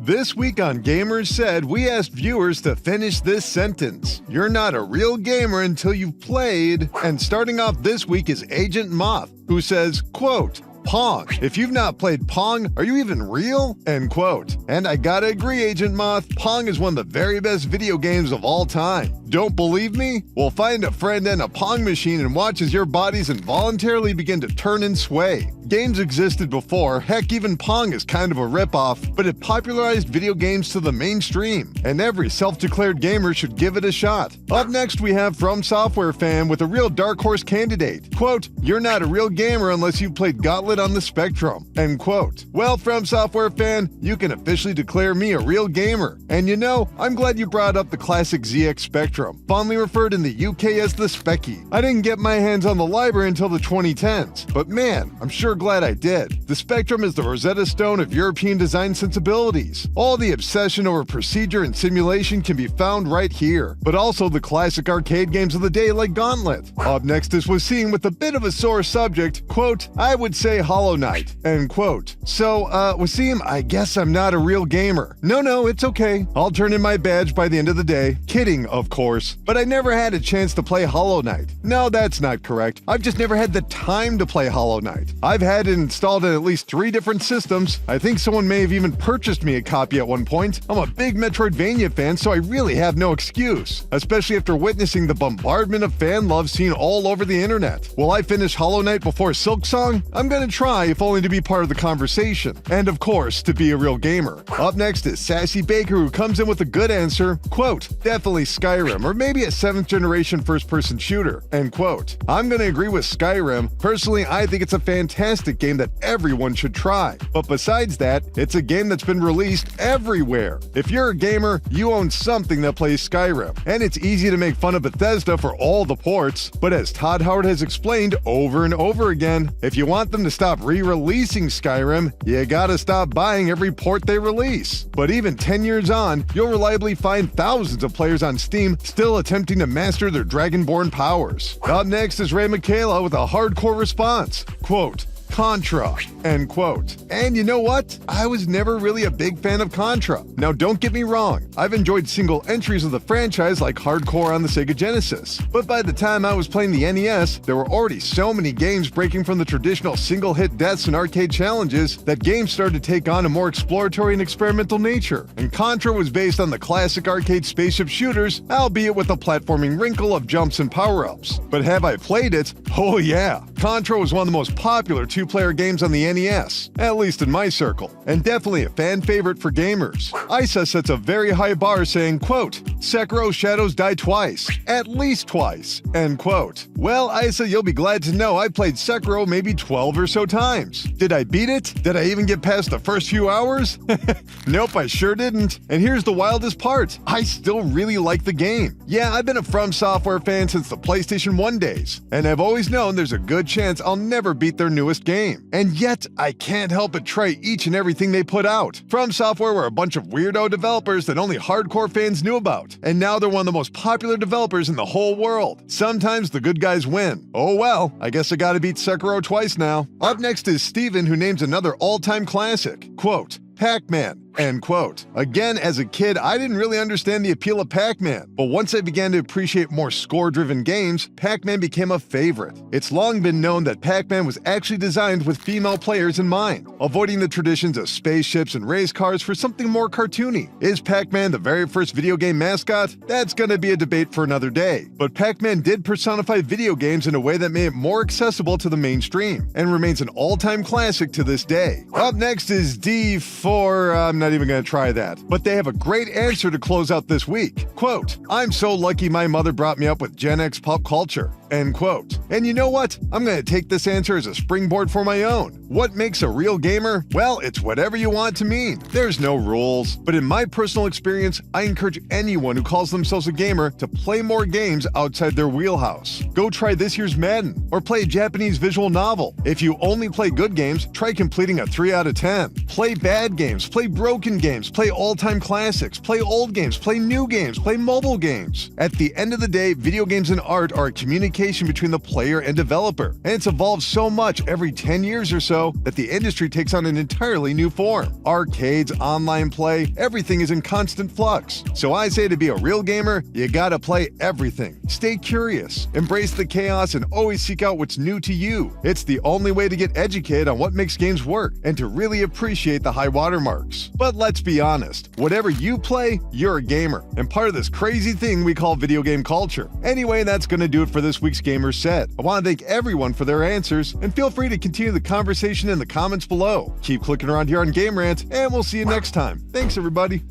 This week on Gamers Said, we asked viewers to finish this sentence. You're not a real gamer until you've played. And starting off this week is Agent Moth, who says, quote, Pong. If you've not played Pong, are you even real? End quote. And I gotta agree, Agent Moth, Pong is one of the very best video games of all time. Don't believe me? Well, find a friend and a Pong machine and watch as your bodies involuntarily begin to turn and sway. Games existed before, heck, even Pong is kind of a ripoff, but it popularized video games to the mainstream, and every self-declared gamer should give it a shot. Up next, we have FromSoftwareFan with a real dark horse candidate. Quote, you're not a real gamer unless you've played Gauntlet on the Spectrum. End quote. Well, FromSoftwareFan, you can officially declare me a real gamer. And you know, I'm glad you brought up the classic ZX Spectrum, fondly referred in the UK as the Specky. I didn't get my hands on the library until the 2010s, but man, I'm sure glad I did. The Spectrum is the Rosetta Stone of European design sensibilities. All the obsession over procedure and simulation can be found right here, but also the classic arcade games of the day like Gauntlet. Up next is Waseem with a bit of a sore subject, quote, I would say Hollow Knight, end quote. So, Waseem, I guess I'm not a real gamer. No, it's okay. I'll turn in my badge by the end of the day. Kidding, of course. But I never had a chance to play Hollow Knight. No, that's not correct. I've just never had the time to play Hollow Knight. I've had it installed on at least 3 different systems. I think someone may have even purchased me a copy at one point. I'm a big Metroidvania fan, so I really have no excuse, especially after witnessing the bombardment of fan love seen all over the internet. Will I finish Hollow Knight before Silksong? I'm gonna try, if only to be part of the conversation. And of course, to be a real gamer. Up next is SassyBaker, who comes in with a good answer. Quote, definitely Skyrim, or maybe a 7th generation first-person shooter. End quote. I'm gonna agree with Skyrim. Personally, I think it's a fantastic game that everyone should try. But besides that, it's a game that's been released everywhere. If you're a gamer, you own something that plays Skyrim. And it's easy to make fun of Bethesda for all the ports, but as Todd Howard has explained over and over again, if you want them to stop re-releasing Skyrim, you gotta stop buying every port they release. But even 10 years on, you'll reliably find thousands of players on Steam still attempting to master their Dragonborn powers. Up next is Remykeylegh with a hardcore response. Quote, CONTRA, end quote. And you know what? I was never really a big fan of CONTRA. Now don't get me wrong, I've enjoyed single entries of the franchise like Hardcore on the Sega Genesis. But by the time I was playing the NES, there were already so many games breaking from the traditional single-hit deaths and arcade challenges that games started to take on a more exploratory and experimental nature. And CONTRA was based on the classic arcade spaceship shooters, albeit with a platforming wrinkle of jumps and power-ups. But have I played it? Oh yeah! CONTRA was one of the most popular two-player games on the NES, at least in my circle, and definitely a fan favorite for gamers. ISA sets a very high bar saying, quote, Sekiro shadows die twice, at least twice, end quote. Well, ISA, you'll be glad to know I played Sekiro maybe 12 or so times. Did I beat it? Did I even get past the first few hours? Nope, I sure didn't. And here's the wildest part, I still really like the game. Yeah, I've been a From Software fan since the PlayStation 1 days, and I've always known there's a good chance I'll never beat their newest game. And yet, I can't help but try each and everything they put out. From Software were a bunch of weirdo developers that only hardcore fans knew about, and now they're one of the most popular developers in the whole world. Sometimes the good guys win. Oh well, I guess I gotta beat Sekiro twice now. Up next is Steven, who names another all-time classic. Quote, Pac-Man, end quote. Again, as a kid, I didn't really understand the appeal of Pac-Man, but once I began to appreciate more score-driven games, Pac-Man became a favorite. It's long been known that Pac-Man was actually designed with female players in mind, avoiding the traditions of spaceships and race cars for something more cartoony. Is Pac-Man the very first video game mascot? That's gonna be a debate for another day. But Pac-Man did personify video games in a way that made it more accessible to the mainstream, and remains an all-time classic to this day. Up next is I'm not even gonna try that. But they have a great answer to close out this week. Quote, I'm so lucky my mother brought me up with Gen X pop culture. End quote. And you know what? I'm gonna take this answer as a springboard for my own. What makes a real gamer? Well, it's whatever you want it to mean. There's no rules. But in my personal experience, I encourage anyone who calls themselves a gamer to play more games outside their wheelhouse. Go try this year's Madden, or play a Japanese visual novel. If you only play good games, try completing a 3 out of 10. Play bad games, play bro broken games, play all-time classics, play old games, play new games, play mobile games. At the end of the day, video games and art are a communication between the player and developer, and it's evolved so much every 10 years or so that the industry takes on an entirely new form. Arcades, online play, everything is in constant flux. So I say to be a real gamer, you gotta play everything. Stay curious, embrace the chaos, and always seek out what's new to you. It's the only way to get educated on what makes games work and to really appreciate the high watermarks. But let's be honest, whatever you play, you're a gamer, and part of this crazy thing we call video game culture. Anyway, that's gonna do it for this week's Gamer Set. I want to thank everyone for their answers, and feel free to continue the conversation in the comments below. Keep clicking around here on Game Rant, and we'll see you next time. Thanks, everybody.